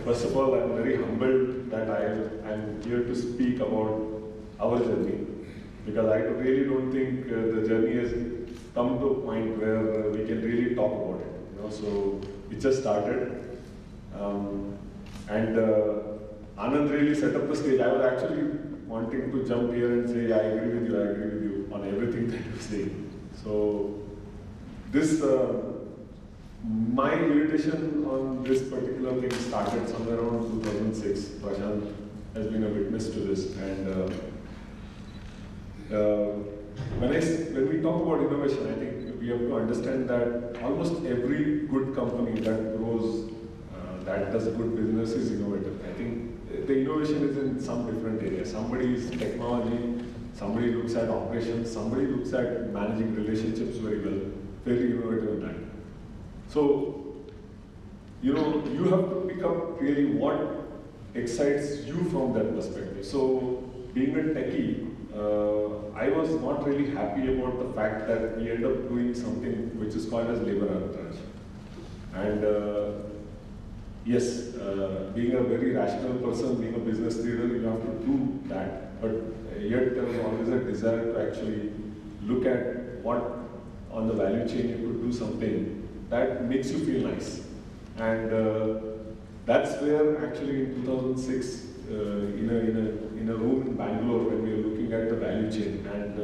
First of all, I'm very humbled that I'm here to speak about our journey, because I really don't think the journey has come to a point where we can really talk about it. So it just started, and Anand really set up the stage. I was actually wanting to jump here and say, I agree with you on everything that you say. So this. My irritation on this particular thing started somewhere around 2006. Prashant has been a witness to this. And when we talk about innovation, I think we have to understand that almost every good company that grows, that does good business is innovative. I think the innovation is in some different areas. Somebody is technology, somebody looks at operations, somebody looks at managing relationships very well, very innovative in that. So, you have to pick up really what excites you from that perspective. So, being a techie, I was not really happy about the fact that we end up doing something which is called as labor arbitrage. And yes, being a very rational person, being a business leader, you have to do that. But yet there was always a desire to actually look at what on the value chain you could do something that makes you feel nice. And that's where actually in 2006, in a room in Bangalore, when we were looking at the value chain and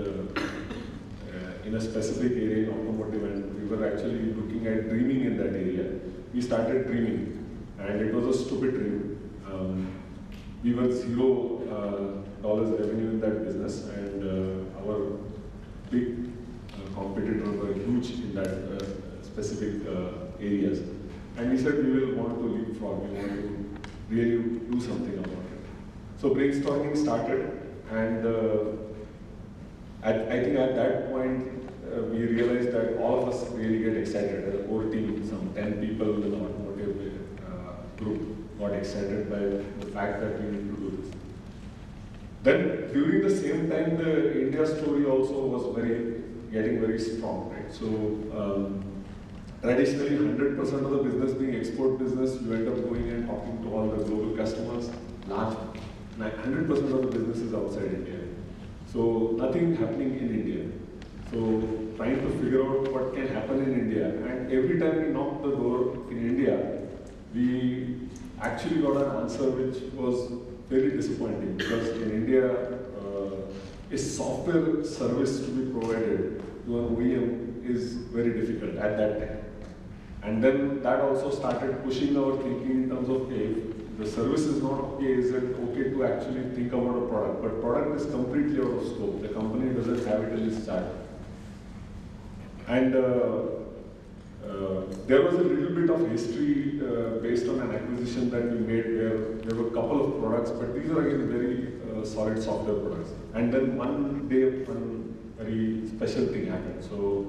in a specific area in automotive, and we were actually looking at dreaming in that area, we started dreaming. And it was a stupid dream. We were $0 revenue in that business, and our big competitors were huge in that specific areas. And we said we will want to leapfrog, we want to really do something about it. So brainstorming started, and I think at that point we realized that all of us really get excited. As a core team, some 10 people in the automotive group got excited by the fact that we need to do this. Then during the same time, the India story also was getting very strong, right? So traditionally, 100% of the business being export business, you end up going and talking to all the global customers. Large, 100% of the business is outside India. So nothing happening in India. So trying to figure out what can happen in India. And every time we knocked the door in India, we actually got an answer which was very disappointing, because in India, a software service to be provided to an OEM is very difficult at that time. And then that also started pushing our thinking in terms of, okay, if the service is not okay, is it okay to actually think about a product? But product is completely out of scope. The company doesn't have it in its chart. And there was a little bit of history based on an acquisition that we made where there were a couple of products, but these are again very solid software products. And then one day, one very special thing happened. So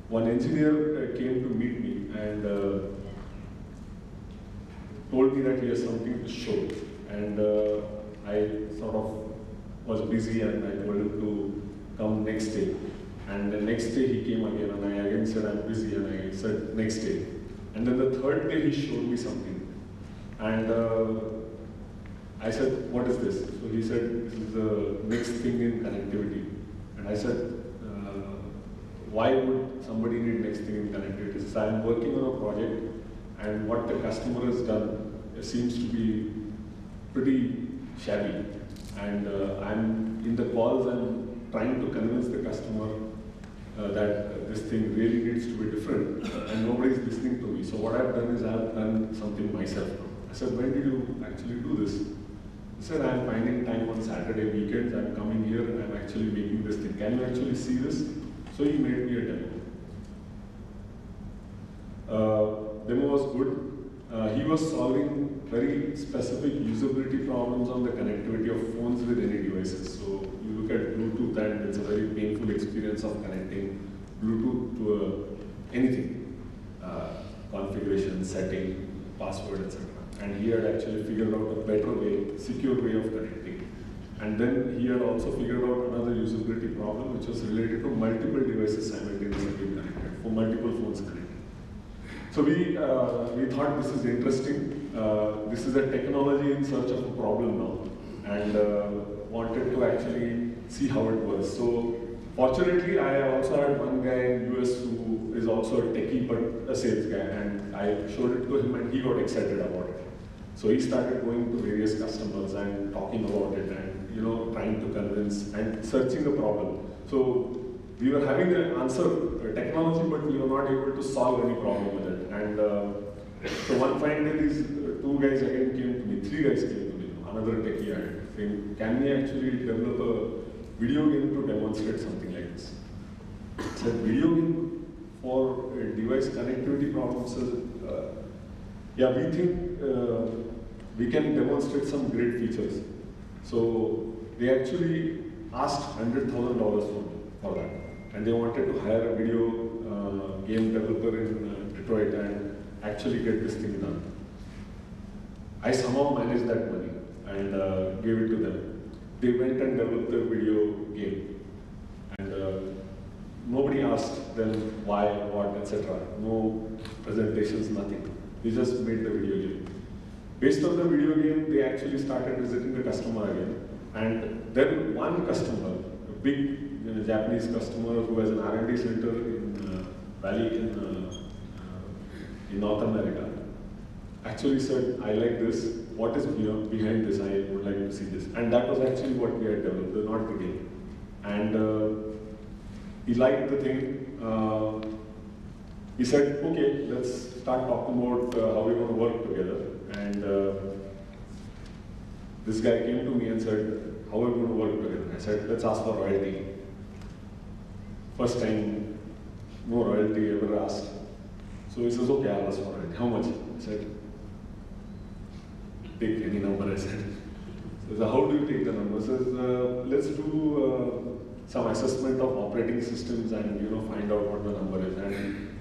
one engineer came to meet me and told me that he has something to show. And I sort of was busy, and I told him to come next day. And the next day he came again, and I again said, I'm busy, and I said, next day. And then the third day he showed me something. And I said, what is this? So he said, this is the next thing in connectivity. And I said, why would somebody need next thing in connectivity? He says, I'm working on a project, and what the customer has done seems to be pretty shabby. And I'm in the calls, I'm trying to convince the customer that this thing really needs to be different, and nobody's listening to me. So what I've done is I've done something myself. I said, when did you actually do this? He said, I'm finding time on Saturday weekends, I'm coming here and I'm actually making this thing. Can you actually see this? So he made me a demo. Demo was good. He was solving very specific usability problems on the connectivity of phones with any devices. So you look at Bluetooth, and it's a very painful experience of connecting Bluetooth to anything, configuration, setting, password, etc. And he had actually figured out a better way, secure way of connecting. And then he had also figured out another usability problem, which was related to multiple devices simultaneously being connected, for multiple phones connected. So we thought this is interesting. This is is a technology in search of a problem now, and wanted to actually see how it was. So fortunately, I also had one guy in US who is also a techie but a sales guy, and I showed it to him and he got excited about it. So he started going to various customers and talking about it and trying to convince and searching the problem. So we were having the answer technology, but we were not able to solve any problem with it. And so one fine day, these two guys again came to me, three guys came to me, another techie guy, saying, can we actually develop a video game to demonstrate something like this? I said, video game for device connectivity problems? Yeah, we think we can demonstrate some great features. So they actually asked $100,000 for that. And they wanted to hire a video game developer in Detroit and actually get this thing done. I somehow managed that money and gave it to them. They went and developed a video game. And nobody asked them why, what, etc. No presentations, nothing. They just made the video game. Based on the video game, they actually started visiting the customer again. And then one customer, a big Japanese customer who has an R&D center in Valley in North America, actually said, I like this. What is behind this? I would like to see this. And that was actually what we had developed, not the game. And he liked the thing. He said, okay, let's start talking about how we're going to work together. And this guy came to me and said, how are we going to work together? I said, let's ask for royalty. First time, no royalty ever asked. So he says, okay, I'll ask for royalty. How much? I said, take any number, I said. He says, how do you take the number? He says, let's do some assessment of operating systems and find out what the number is. And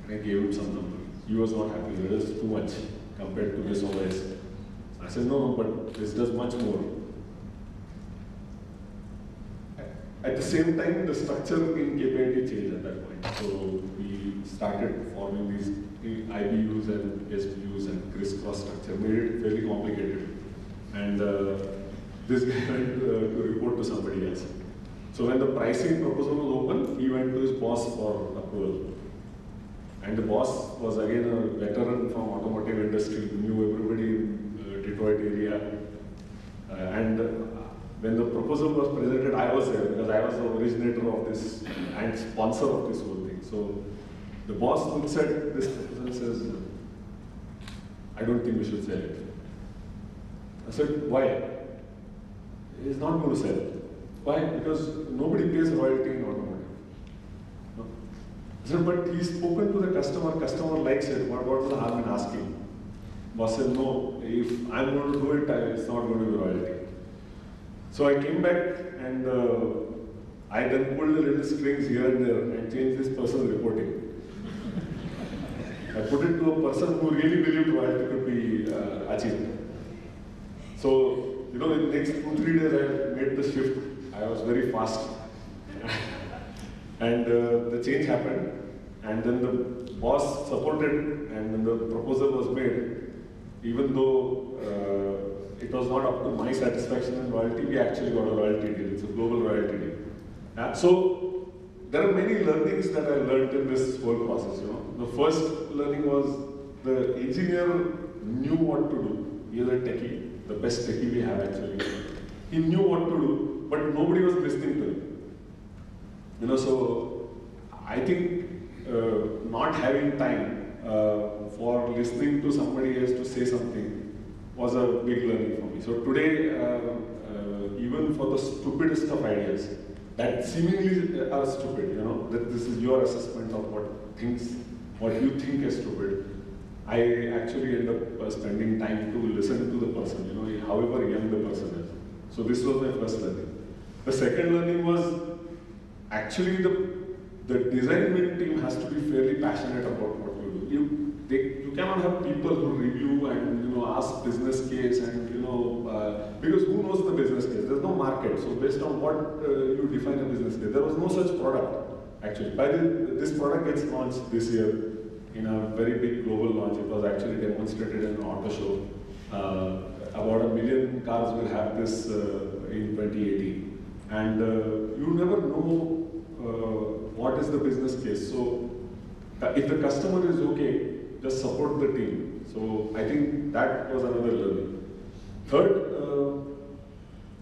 I gave him some number. He was not happy. It was too much compared to this OS. I said, no, but this does much more. At the same time, the structure in KPIT changed at that point. So we started forming these IBUs and SBUs and crisscross structure, made it fairly complicated. And this guy went to report to somebody else. So when the pricing proposal was open, he went to his boss for approval. And the boss was again a veteran from automotive industry, knew everybody in Detroit area. And when the proposal was presented, I was there because I was the originator of this and sponsor of this whole thing. So the boss looks at this proposal and says, I don't think we should sell it. I said, why? He's not going to sell it. Why? Because nobody pays royalty in automotive. I said, but he's spoken to the customer likes it, what was the harm in asking? Boss said, no, if I'm going to do it, it's not going to be royalty. So I came back and I then pulled the little strings here and there and changed this person's reporting. I put it to a person who really believed royalty could be achieved. So, in the next 2-3 days I made the shift. I was very fast. And the change happened. And then the boss supported, and when the proposal was made, even though it was not up to my satisfaction in royalty, we actually got a royalty deal. It's a global royalty deal. So there are many learnings that I learned in this whole process. The first learning was the engineer knew what to do. He is a techie, the best techie we have actually. He knew what to do, but nobody was listening to him. So I think not having time for listening to somebody else to say something was a big learning for me. So today, even for the stupidest of ideas, that seemingly are stupid, that this is your assessment of what you think is stupid, I actually end up spending time to listen to the person, however young the person is. So this was my first learning. The second learning was actually the design win team has to be fairly passionate about what you do. You cannot have people who review and ask business case and because who knows the business case? There's no market. So based on what you define a business case, there was no such product actually. This product gets launched this year in a very big global launch. It was actually demonstrated in an auto show 10 cars will have this in 2018. And you never know what is the business case. So if the customer is okay, just support the team. So I think that was another learning. Third,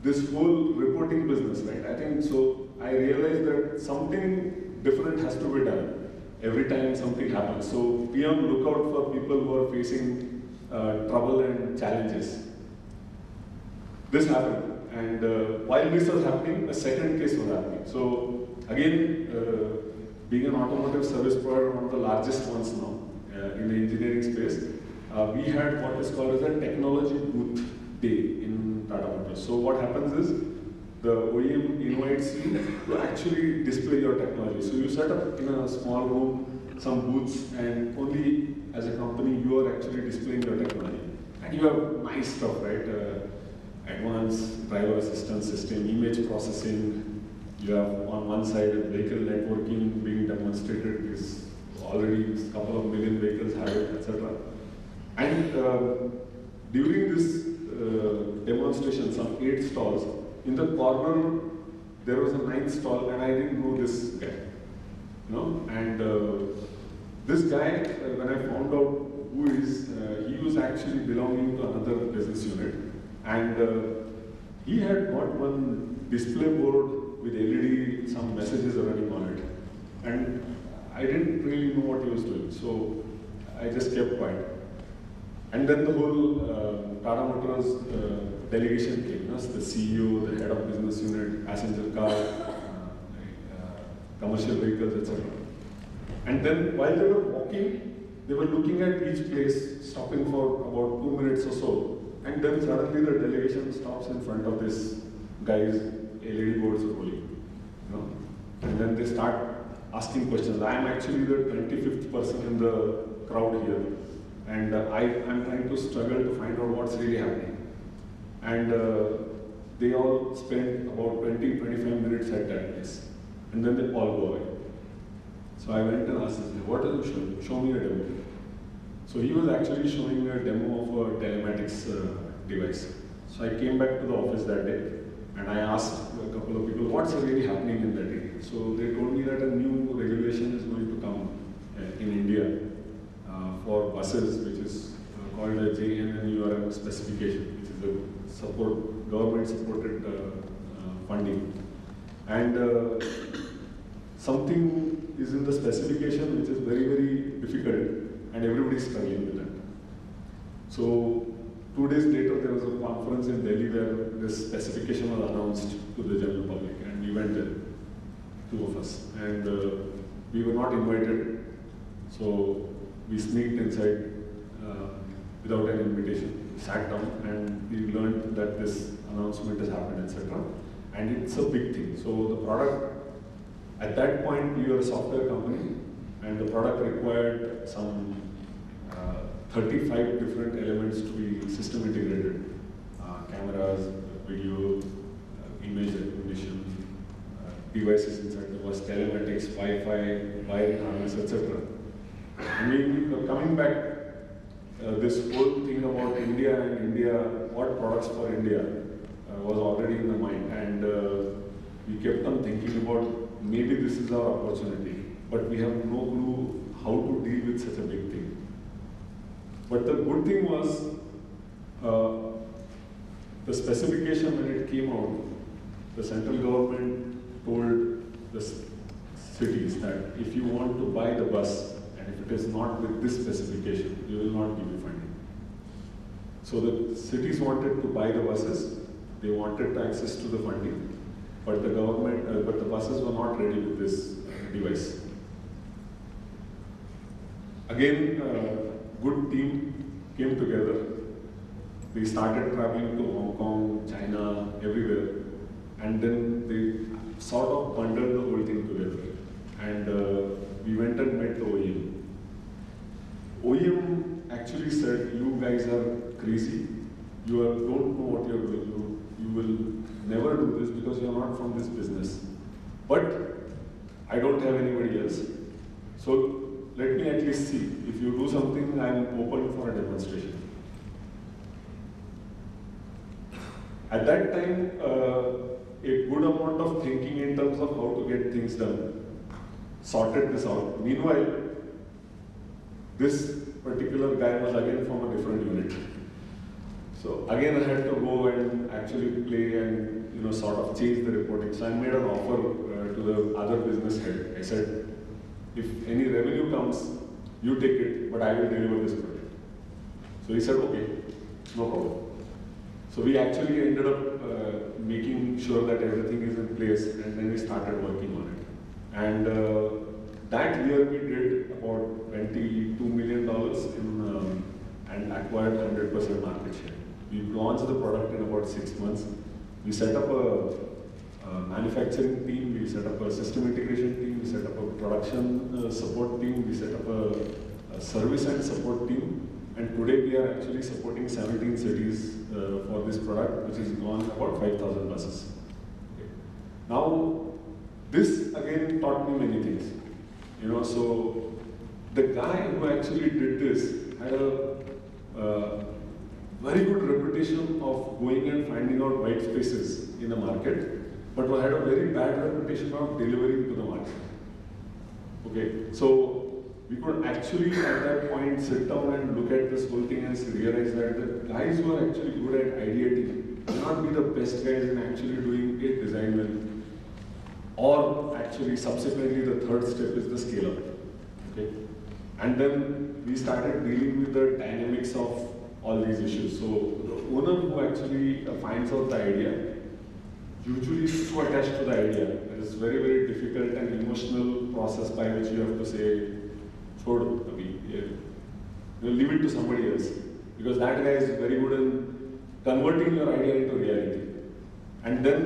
this whole reporting business, right? I think so. I realized that something different has to be done every time something happens. So be on lookout for people who are facing trouble and challenges. This happened, and while this was happening, a second case was happening. So again, being an automotive service provider, one of the largest ones now in the engineering space, we had what is called as a technology booth day in Tata Motors. So what happens is, the OEM invites you to actually display your technology. So you set up in a small room some booths, and only as a company you are actually displaying your technology. And you have nice stuff, right? Advanced driver assistance system, image processing. You have on one side vehicle networking being demonstrated. Is already a couple of million vehicles have it, etc. And during this demonstration, some 8 stalls. In the corner, there was a 9th stall, and I didn't know this guy. And this guy, when I found out who he was actually belonging to another business unit, and he had got one display board with LED, some messages running on it, and I didn't really know what he was doing, so I just kept quiet. And then the whole Tata Motors delegation came, the CEO, the head of business unit, passenger car, commercial vehicles, etc. And then while they were walking, they were looking at each place, stopping for about 2 minutes or so. And then suddenly the delegation stops in front of this guy's LED boards are rolling. And then they start asking questions. I am actually the 25th person in the crowd here. And I'm trying to struggle to find out what's really happening. And they all spent about 20-25 minutes at that place. And then they all go away. So I went and asked him, what are you showing? Show me a demo. So he was actually showing a demo of a telematics device. So I came back to the office that day, and I asked a couple of people, what's really happening in that area? So they told me that a new regulation is going to come in India for buses, which is called a JNNURM specification, which is a government-supported funding. And something is in the specification which is very, very difficult, and everybody is struggling with that. So 2 days later, there was a conference in Delhi where this specification was announced to the general public, and we went there, 2 of us, and we were not invited, so we sneaked inside without an invitation. We sat down and we learned that this announcement has happened, etc. And it's a big thing. So the product, at that point, we were a software company, and the product required some 35 different elements to be system integrated. Cameras, video, image recognition, devices inside. There was telematics, Wi-Fi, wiring harness, etc. And we were coming back, this whole thing about India and India, what products for India, was already in the mind. And we kept on thinking about maybe this is our opportunity, but we have no clue how to deal with such a big thing. But the good thing was, the specification when it came out, the central government told the cities that if you want to buy the bus, and if it is not with this specification, you will not give you funding. So the cities wanted to buy the buses, they wanted access to the funding, but the government, but the buses were not ready with this device. Again, good team came together. They started traveling to Hong Kong, China, everywhere, and then they sort of bundled the whole thing together. And we went and met the OEM. OEM actually said, you guys are crazy. You don't know what you're doing. You will never do this because you're not from this business. But I don't have anybody else. So let me at least see. If you do something, I'm open for a demonstration. At that time, a good amount of thinking in terms of how to get things done sorted this out. Meanwhile, this particular guy was again from a different unit. So again, I had to go and actually play and sort of change the reporting. So I made an offer to the other business head. I said, if any revenue comes, you take it, but I will deliver this project. So he said, okay, no problem. So we actually ended up making sure that everything is in place, and then we started working on it. And that year we did about $22 million and acquired 100% market share. We launched the product in about 6 months. We set up a manufacturing team, we set up a system integration team, we set up a production support team, we set up a service and support team. And today we are actually supporting 17 cities for this product, which has gone about 5,000 buses. Okay. Now, this again taught me many things. So the guy who actually did this had a very good reputation of going and finding out white spaces in the market, but had a very bad reputation of delivering to the market. Okay, so we could actually at that point sit down and look at this whole thing and realize that the guys who are actually good at ideating may not be the best guys in actually doing a design win. Or actually subsequently the third step is the scale up. Okay? And then we started dealing with the dynamics of all these issues. So the owner who actually finds out the idea usually is so attached to the idea. It is very, very difficult and emotional process by which you have to say, leave it to somebody else. Because that guy is very good in converting your idea into reality. And then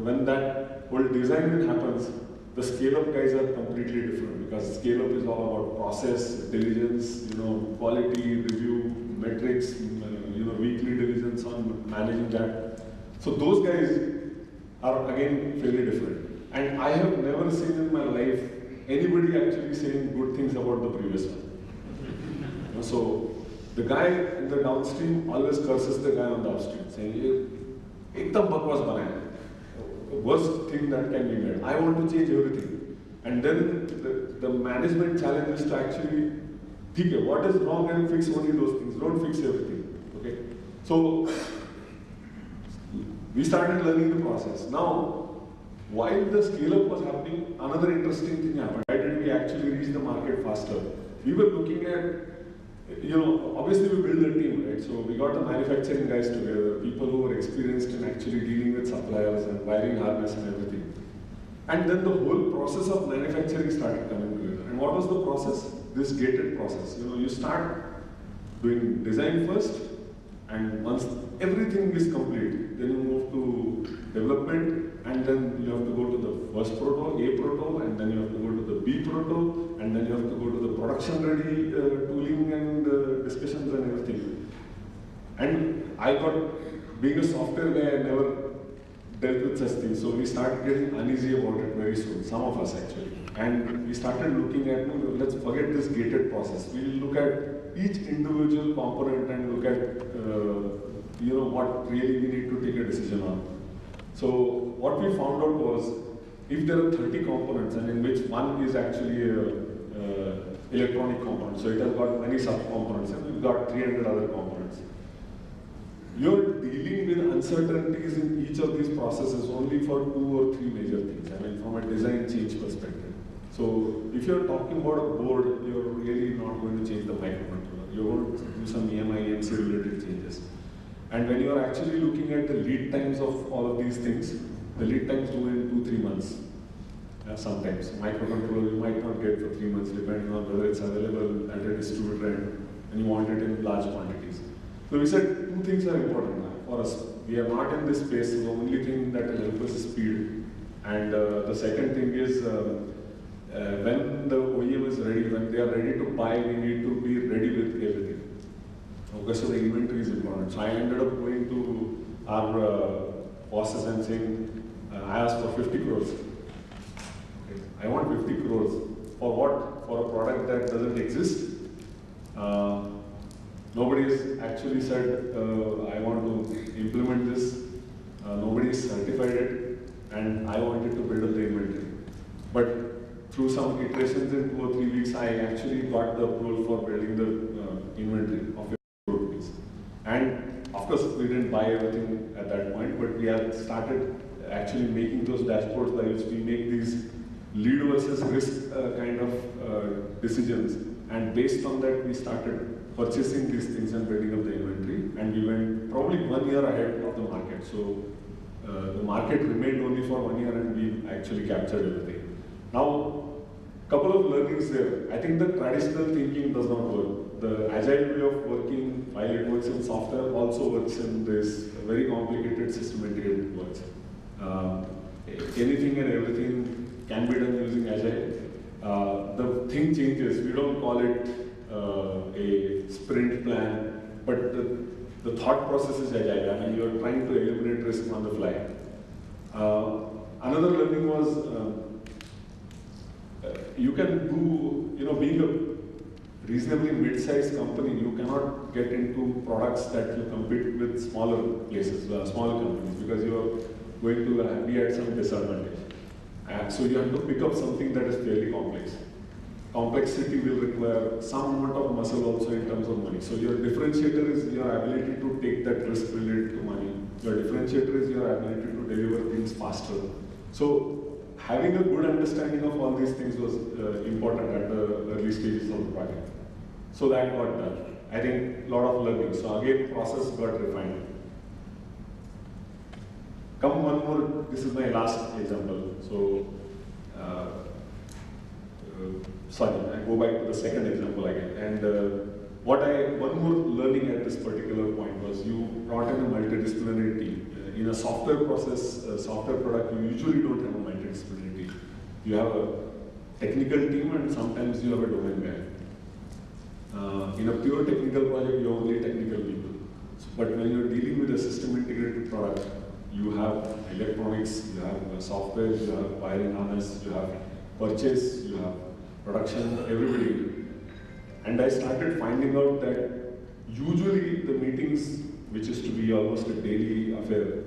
when that whole design happens, the scale-up guys are completely different, because scale-up is all about process, diligence, quality, review, metrics, weekly diligence on managing that. So those guys are again fairly different. And I have never seen in my life anybody actually saying good things about the previous one. So the guy in the downstream always curses the guy on the upstream, saying, "Ekdam bakwas banaya." Worst thing that can be made. I want to change everything. And then the management challenge is to actually think what is wrong and fix only those things. Don't fix everything. Okay. So we started learning the process. Now, while the scale-up was happening, another interesting thing happened. Why did we actually reach the market faster? We were looking at, obviously we built a team, right? So we got the manufacturing guys together, people who were experienced in actually dealing with suppliers and wiring harness and everything. And then the whole process of manufacturing started coming together. And what was the process? This gated process. You start doing design first, and once everything is complete, then you move to development, and then you have to go to the first proto, A proto, and then you have to go to the B proto, and then you have to go to the production ready tooling and discussions and everything. And I got, being a software guy, I never dealt with such things, so we started getting uneasy about it very soon, some of us actually. And we started looking at, let's forget this gated process. We'll look at each individual component and look at what really we need to take a decision on. So what we found out was, if there are 30 components and in which one is actually a electronic component, so it has got many sub-components, and we've got 300 other components. You're dealing with uncertainties in each of these processes only for 2 or 3 major things, from a design change perspective. So if you're talking about a board, you're really not going to change the microcontroller. You're going to do some EMI, EMC related changes. And when you're actually looking at the lead times of all of these things, the lead times go in 2-3 months. Sometimes microcontroller you might not get for 3 months, depending on whether it's available at a distributor and you want it in large quantities. So we said 2 things are important for us. We are not in this space, so the only thing that will help us is speed. And the second thing is, when the OEM is ready, when they are ready to buy, we need to be ready with everything. Okay, so the inventory is important. So I ended up going to our bosses and saying, I asked for 50 crores. Okay. I want 50 crores. For what? For a product that doesn't exist? Nobody has actually said, I want to implement this. Nobody has certified it, and I wanted to build up the inventory. But through some iterations in 2 or 3 weeks, I actually got the approval for building the inventory of your rupees. And of course, we didn't buy everything at that point, but we had started actually making those dashboards by which we make these lead versus risk kind of decisions. And based on that, we started purchasing these things and building up the inventory. And we went probably 1 year ahead of the market. So the market remained only for 1 year, and we actually captured everything. Now, couple of learnings there. I think the traditional thinking does not work. The agile way of working, while it works in software, also works in this very complicated system integrated works. Anything and everything can be done using agile. The thing changes. We don't call it a sprint plan, but the thought process is agile. I mean, you're trying to eliminate risk on the fly. Another learning was you can do, being a reasonably mid-sized company, you cannot get into products that you compete with smaller places, smaller companies, because you're going to be at some disadvantage. So you have to pick up something that is fairly complex. Complexity will require some amount of muscle also in terms of money. So your differentiator is your ability to take that risk related to money. Your differentiator is your ability to deliver things faster. So having a good understanding of all these things was important at the early stages of the project. So that got done. I think a lot of learning. So again, process got refined. Come one more, this is my last example. So, sorry, I go back to the second example again. And one more learning at this particular point was you brought in a multidisciplinary team. In a software process, software product, you usually don't have a multidisciplinary team. You have a technical team and sometimes you have a domain guy. In a pure technical project, you have only technical people. But when you're dealing with a system integrated product, you have electronics, you have software, you have wiring harness, you have purchase, you have production, everybody. And I started finding out that usually the meetings, which used to be almost a daily affair,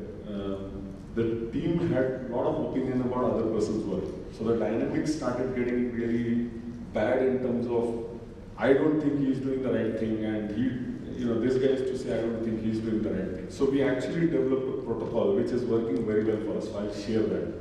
the team had a lot of opinion about other person's work. So the dynamics started getting really bad in terms of, I don't think he's doing the right thing, and this guy used to say, I don't think he's doing the right thing. So we actually developed a protocol which is working very well for us. So I'll share that.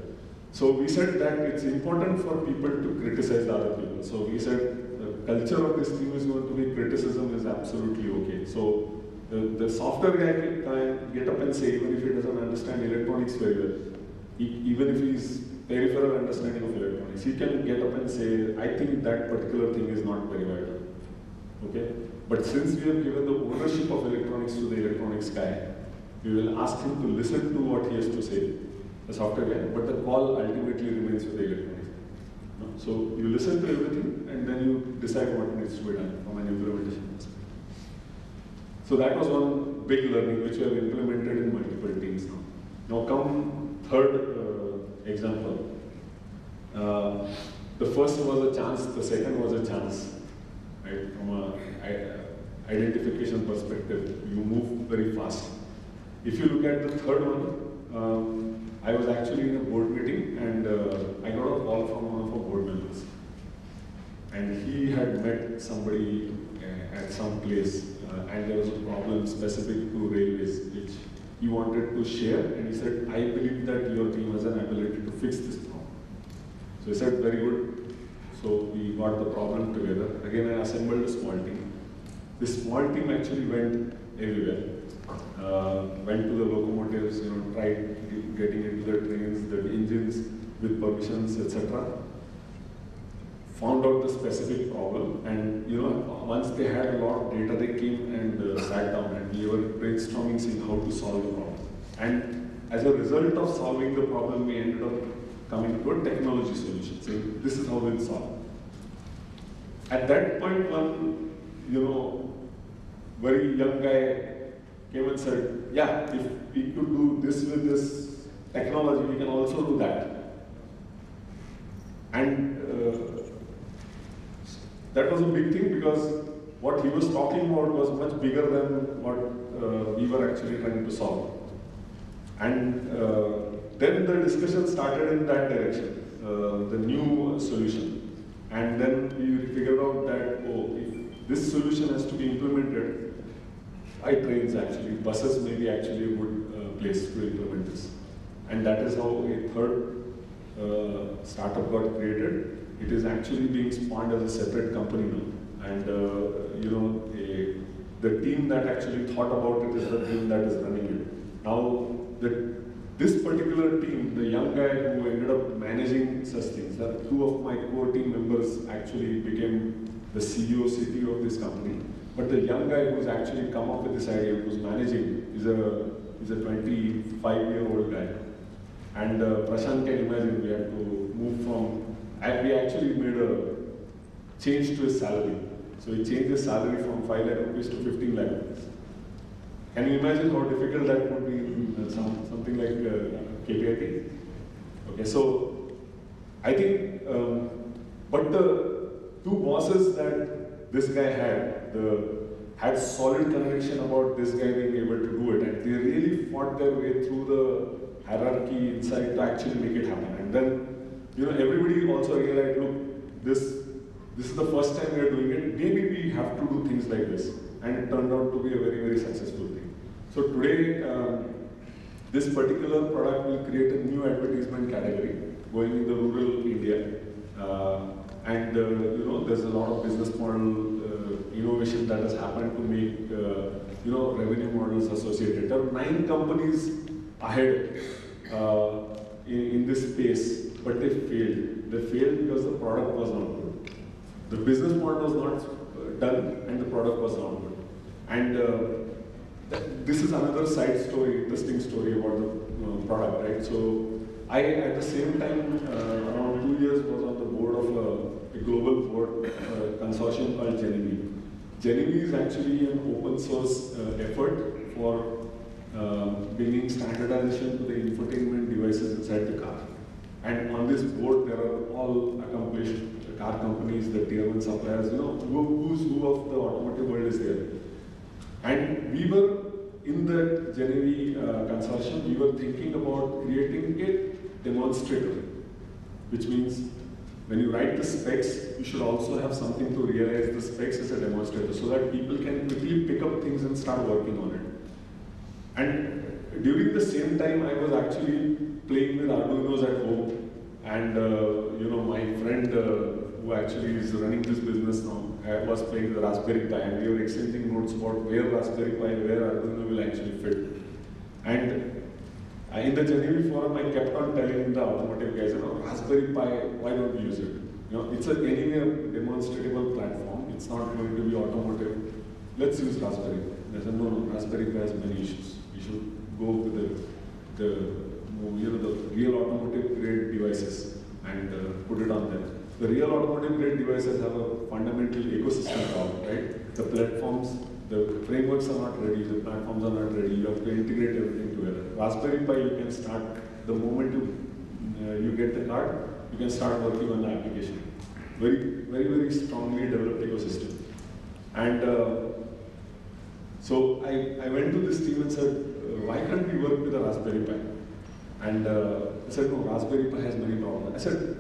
So we said that it's important for people to criticize the other people. So we said the culture of this team is going to be criticism is absolutely okay. So the software guy can get up and say, even if he doesn't understand electronics very well, even if he's peripheral understanding of electronics, he can get up and say, I think that particular thing is not very vital. Okay? But since we have given the ownership of electronics to the electronics guy, we will ask him to listen to what he has to say, the software guy, but the call ultimately remains with the electronics. So you listen to everything and then you decide what needs to be done from an implementation perspective. So that was one big learning which we have implemented in multiple teams now. Now come third example. The first was a chance, the second was a chance. Right? From an identification perspective, you move very fast. If you look at the third one, I was actually in a board meeting and I got a call from one of our board members. And he had met somebody at some place and there was a problem specific to railways which he wanted to share, and he said, I believe that your team has an ability to fix this problem. So he said, very good. So we got the problem together. Again, I assembled a small team. This small team actually went everywhere. Went to the locomotives, tried getting into the trains, the engines with permissions, etc. Found out the specific problem, and once they had a lot of data, they came and sat down and we were brainstorming, seeing how to solve the problem. And as a result of solving the problem, we ended up coming to a technology solution, saying this is how we'll solve. At that point, one very young guy came and said, yeah, if we could do this with this technology, we can also do that. And that was a big thing because what he was talking about was much bigger than what we were actually trying to solve. And then the discussion started in that direction, the new solution. And then we figured out that, oh, if this solution has to be implemented, by trains actually, buses may be actually a good place to implement this. And that is how a third startup got created. It is actually being spawned as a separate company now. And you know, the team that actually thought about it is the team that is running it. Now, this particular team, the young guy who ended up managing such things, that two of my core team members actually became the CEO, CTO of this company. But the young guy who's actually come up with this idea, who's managing, is a 25-year-old guy. And Prashant can imagine we had to move from, we actually made a change to his salary. So he changed his salary from 5 lakh rupees to 15 lakh rupees. Can you imagine how difficult that would be in something like KPIT? Okay, so I think, but the two bosses that this guy had solid conviction about this guy being able to do it, and they really fought their way through the hierarchy inside to actually make it happen. And then, you know, everybody also realized, look, this is the first time we are doing it. Maybe we have to do things like this, and it turned out to be a very, very successful thing. So today, this particular product will create a new advertisement category going in the rural India. And you know, there's a lot of business model innovation that has happened to make you know, revenue models associated. There are 9 companies ahead in this space, but they failed. They failed because the product was not good. The business model was not done, and the product was not good. And this is another side story, interesting story about the product, right? So I, at the same time, around 2 years, was on the board of a global board consortium called Genevi. Genevi is actually an open source effort for bringing standardization to the infotainment devices inside the car. And on this board, there are all accomplished car companies, the tier 1 suppliers, you know, who's who of the automotive world is there. And we were in the Genevi consortium, we were thinking about creating a demonstrator, which means when you write the specs, you should also have something to realize the specs as a demonstrator so that people can quickly pick up things and start working on it. And during the same time, I was actually playing with Arduinos at home, and you know, my friend who actually is running this business now was playing with the Raspberry Pi, and we were exchanging notes about where Raspberry Pi, where Arduino will actually fit. And in the Genevi forum, I kept on telling the automotive guys, you know, Raspberry Pi, why don't we use it? You know, it's anyway a demonstrable platform. It's not going to be automotive. Let's use Raspberry. They said, no, Raspberry Pi has many issues. We should go with the real automotive grade devices and put it on them. The real automotive grade devices have a fundamental ecosystem problem, right? The platforms, the frameworks are not ready, the platforms are not ready. You have to integrate everything together. Raspberry Pi, you can start the moment you get the card, you can start working on the application. Very, very, very strongly developed ecosystem. And so I went to this team and said, why can't we work with a Raspberry Pi? And I said, no, Raspberry Pi has many problems. I said,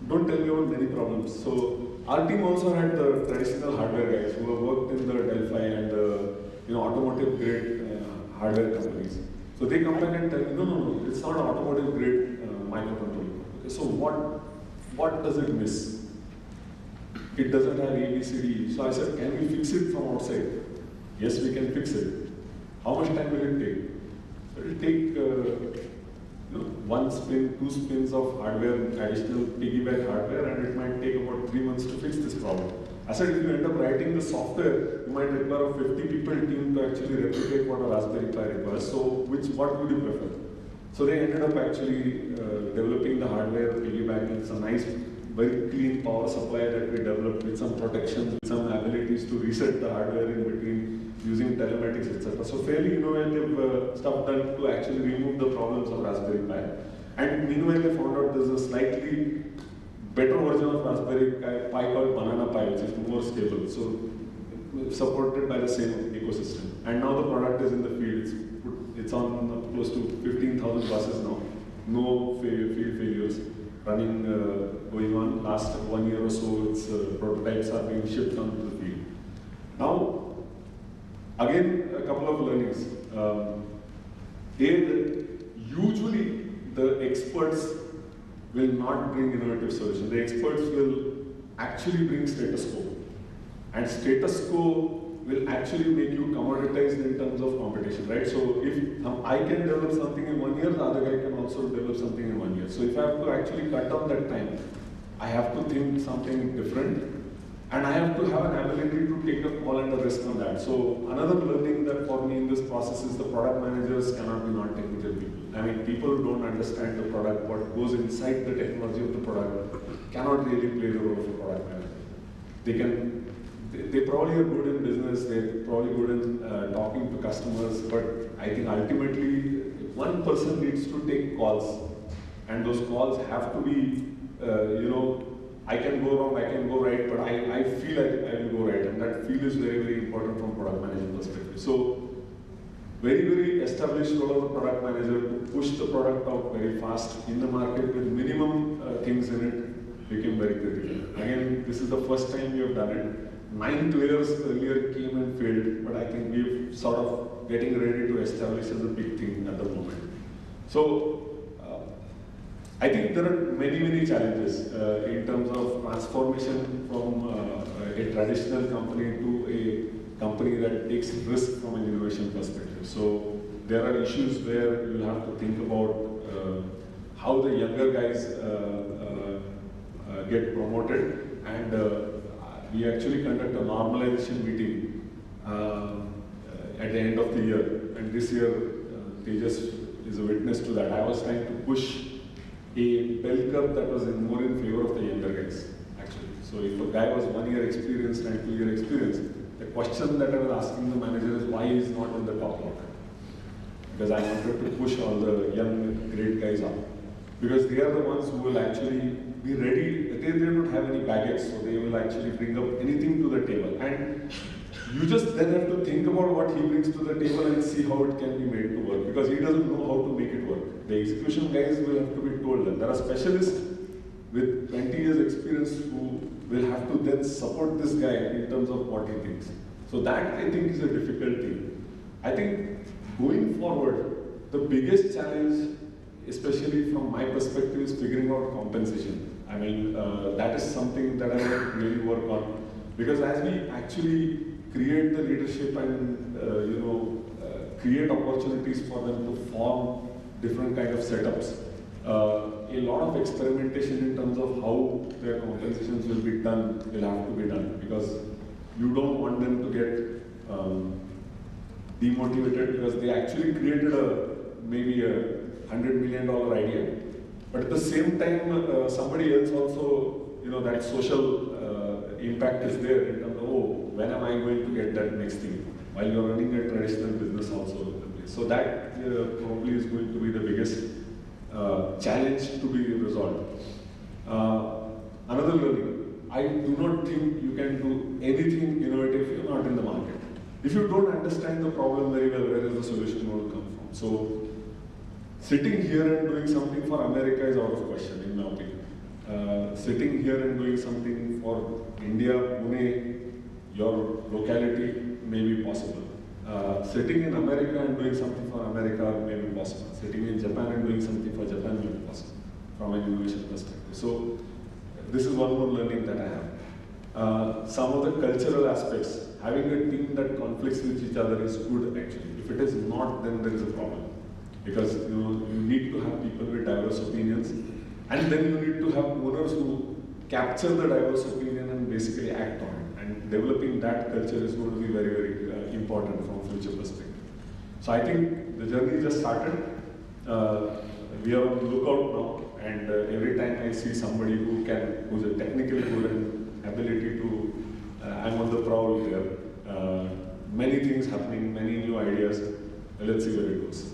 don't tell me about many problems. So our team also had the traditional hardware guys who have worked in the Delphi and the automotive grade hardware companies. So they come back and tell me, no, it's not an automotive grade microcontroller. Okay, so what does it miss? It doesn't have A, B, C, D. So I said, can we fix it from outside? Yes, we can fix it. How much time will it take? So it will take 1 spin, 2 spins of hardware, additional piggyback hardware, and it might take about 3 months to fix this problem. I said, if you end up writing the software, you might require a 50 people team to actually replicate what a Raspberry Pi requires. So what would you prefer? So they ended up actually developing the hardware, piggybacking. It's a nice, very clean power supply that we developed with some protections, with some abilities to reset the hardware in between using telematics, etc. So fairly innovative stuff done to actually remove the problems of Raspberry Pi. And meanwhile, they found out there's a slightly better version of Raspberry Pi called Banana Pi, which is more stable. So supported by the same ecosystem. And now the product is in the field. It's on close to 15,000 buses now. No field failures. Running, going on last 1 year or so, its prototypes are being shipped onto the field. Now, again, a couple of learnings. Usually the experts will not bring innovative solutions. The experts will actually bring status quo. And status quo will actually make you commoditized in terms of competition, right? So if I can develop something in 1 year, the other guy can also develop something in 1 year. So if I have to actually cut down that time, I have to think something different, and I have to have an ability to take a call and a risk on that. So another learning that for me in this process is the product managers cannot be non-technical people. I mean, people who don't understand the product, what goes inside the technology of the product, cannot really play the role of a product manager. They probably are good in business, they're probably good in talking to customers, but I think ultimately one person needs to take calls, and those calls have to be, I can go wrong, I can go right, but I feel I will go right, and that feel is very, very important from product management perspective. So, very, very established role of the product manager to push the product out very fast in the market with minimum things in it became very critical. Again, this is the first time we have done it. 9 players earlier came and failed, but I think we're sort of getting ready to establish as a big thing at the moment. So, I think there are many, many challenges in terms of transformation from a traditional company to a company that takes risk from an innovation perspective. So, there are issues where you'll have to think about how the younger guys get promoted, and we actually conduct a normalization meeting at the end of the year, and this year Tejas is a witness to that. I was trying to push a bell curve that was more in favor of the younger guys, actually. So if a guy was 1 year experienced and 2 year experienced, the question that I was asking the manager is why he's not on the top block? Because I wanted to push all the young, great guys up. Because they are the ones who will actually be ready. They don't have any baggage, so they will actually bring up anything to the table. And you just then have to think about what he brings to the table and see how it can be made to work, because he doesn't know how to make it work. The execution guys will have to be told that. There are specialists with 20 years experience who will have to then support this guy in terms of what he thinks. So that, I think, is a difficult thing. I think going forward, the biggest challenge, especially from my perspective, is figuring out compensation. I mean, that is something that I want to really work on, because as we actually create the leadership and create opportunities for them to form different kind of setups, a lot of experimentation in terms of how their compensations will be done will have to be done, because you don't want them to get demotivated because they actually created maybe a $100 million idea, but at the same time somebody else also, that social impact is there in terms of, oh, when am I going to get that next thing, while you're running a traditional business also. So that probably is going to be the biggest challenge to be resolved. Another learning, I do not think you can do anything innovative if you're not in the market. If you don't understand the problem very well, where is the solution going to come from? So, sitting here and doing something for America is out of question, in my opinion. Sitting here and doing something for India, Pune, your locality may be possible. Sitting in America and doing something for America may be possible. Sitting in Japan and doing something for Japan may be possible from an innovation perspective. So this is one more learning that I have. Some of the cultural aspects, having a team that conflicts with each other is good actually. If it is not, then there is a problem. Because you need to have people with diverse opinions, and then you need to have owners who capture the diverse opinion and basically act on it. And developing that culture is going to be very, very important from a future perspective. So I think the journey just started. We are on the lookout now, and every time I see somebody who's a technically good and ability to, I'm on the prowl there. Many things happening, many new ideas. Let's see where it goes.